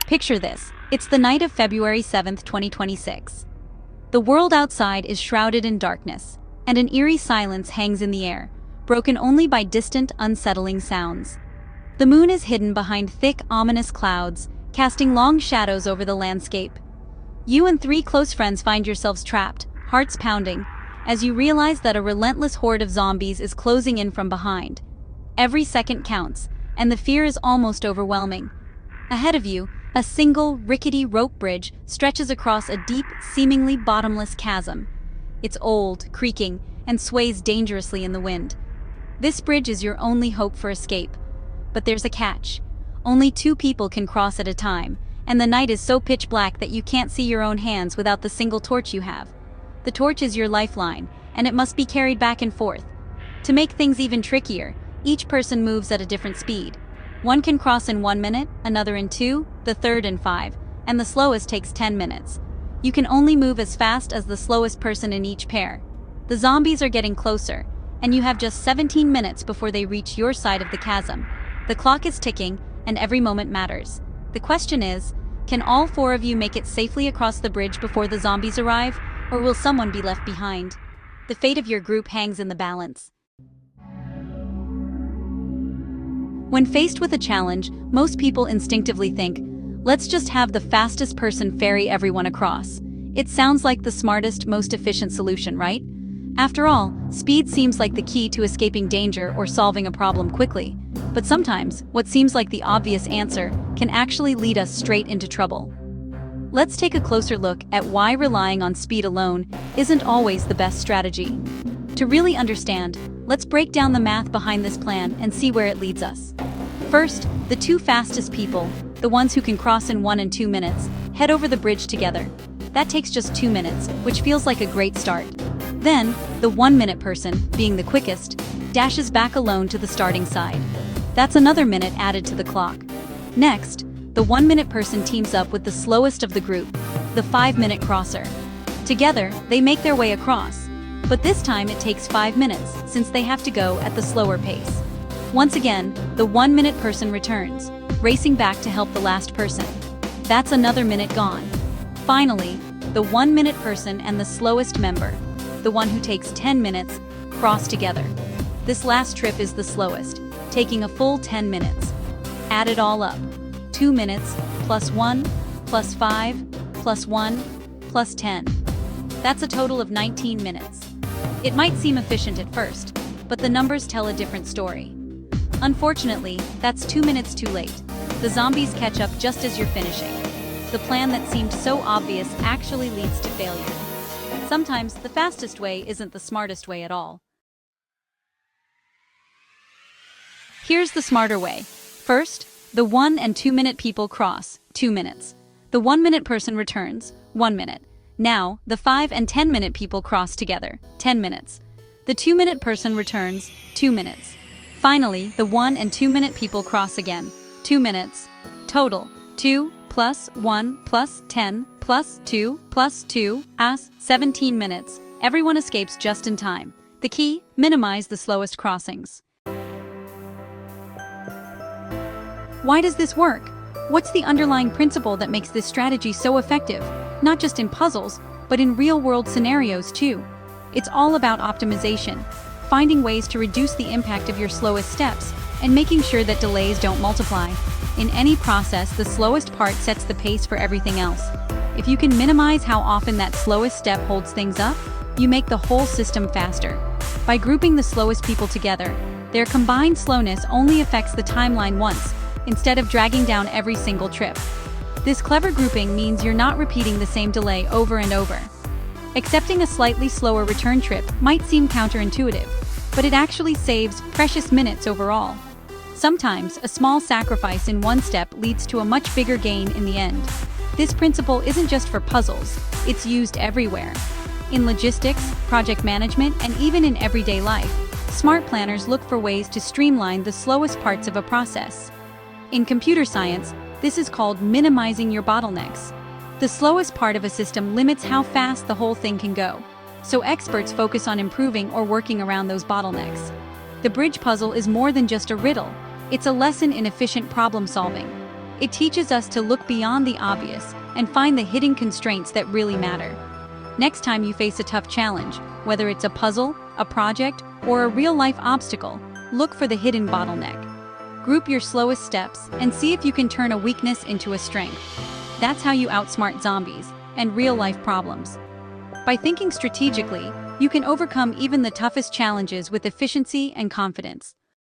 Picture this. It's the night of February 7th, 2026. The world outside is shrouded in darkness, and an eerie silence hangs in the air, broken only by distant, unsettling sounds. The moon is hidden behind thick, ominous clouds, casting long shadows over the landscape. You and three close friends find yourselves trapped, hearts pounding, as you realize that a relentless horde of zombies is closing in from behind. Every second counts, and the fear is almost overwhelming. Ahead of you, a single, rickety rope bridge stretches across a deep, seemingly bottomless chasm. It's old, creaking, and sways dangerously in the wind. This bridge is your only hope for escape. But there's a catch. Only two people can cross at a time, and the night is so pitch black that you can't see your own hands without the single torch you have. The torch is your lifeline, and it must be carried back and forth. To make things even trickier, each person moves at a different speed. One can cross in 1 minute, another in 2, the third in 5, and the slowest takes 10 minutes. You can only move as fast as the slowest person in each pair. The zombies are getting closer, and you have just 17 minutes before they reach your side of the chasm. The clock is ticking, and every moment matters. The question is, can all four of you make it safely across the bridge before the zombies arrive, or will someone be left behind? The fate of your group hangs in the balance. When faced with a challenge, most people instinctively think, let's just have the fastest person ferry everyone across. It sounds like the smartest, most efficient solution, right? After all, speed seems like the key to escaping danger or solving a problem quickly. But sometimes, what seems like the obvious answer can actually lead us straight into trouble. Let's take a closer look at why relying on speed alone isn't always the best strategy. To really understand, let's break down the math behind this plan and see where it leads us. First, the two fastest people, the ones who can cross in 1 and 2 minutes, head over the bridge together. That takes just 2 minutes, which feels like a great start. Then, the 1-minute person, being the quickest, dashes back alone to the starting side. That's another minute added to the clock. Next, the 1-minute person teams up with the slowest of the group, the 5-minute crosser. Together, they make their way across. But this time it takes 5 minutes, since they have to go at the slower pace. Once again, the 1-minute person returns, racing back to help the last person. That's another minute gone. Finally, the 1-minute person and the slowest member, the one who takes 10 minutes, cross together. This last trip is the slowest, taking a full 10 minutes. Add it all up. 2 minutes, plus 1, plus 5, plus 1, plus 10. That's a total of 19 minutes. It might seem efficient at first, but the numbers tell a different story. Unfortunately, that's 2 minutes too late. The zombies catch up just as you're finishing. The plan that seemed so obvious actually leads to failure. Sometimes the fastest way isn't the smartest way at all. Here's the smarter way. First, the 1 and 2 minute people cross, 2 minutes. The 1-minute person returns, 1 minute. Now, the 5 and 10 minute people cross together, 10 minutes. The 2-minute person returns, 2 minutes. Finally, the 1 and 2 minute people cross again, 2 minutes. Total, 2 plus 1 plus 10 plus 2 plus 2 as 17 minutes. Everyone escapes just in time. The key, minimize the slowest crossings. Why does this work? What's the underlying principle that makes this strategy so effective? Not just in puzzles, but in real-world scenarios too. It's all about optimization, finding ways to reduce the impact of your slowest steps, and making sure that delays don't multiply. In any process, the slowest part sets the pace for everything else. If you can minimize how often that slowest step holds things up, you make the whole system faster. By grouping the slowest people together, their combined slowness only affects the timeline once, instead of dragging down every single trip. This clever grouping means you're not repeating the same delay over and over. Accepting a slightly slower return trip might seem counterintuitive, but it actually saves precious minutes overall. Sometimes, a small sacrifice in one step leads to a much bigger gain in the end. This principle isn't just for puzzles, it's used everywhere. In logistics, project management, and even in everyday life, smart planners look for ways to streamline the slowest parts of a process. In computer science, this is called minimizing your bottlenecks. The slowest part of a system limits how fast the whole thing can go, so experts focus on improving or working around those bottlenecks. The bridge puzzle is more than just a riddle, it's a lesson in efficient problem solving. It teaches us to look beyond the obvious and find the hidden constraints that really matter. Next time you face a tough challenge, whether it's a puzzle, a project, or a real-life obstacle, look for the hidden bottleneck. Group your slowest steps and see if you can turn a weakness into a strength. That's how you outsmart zombies and real-life problems. By thinking strategically, you can overcome even the toughest challenges with efficiency and confidence.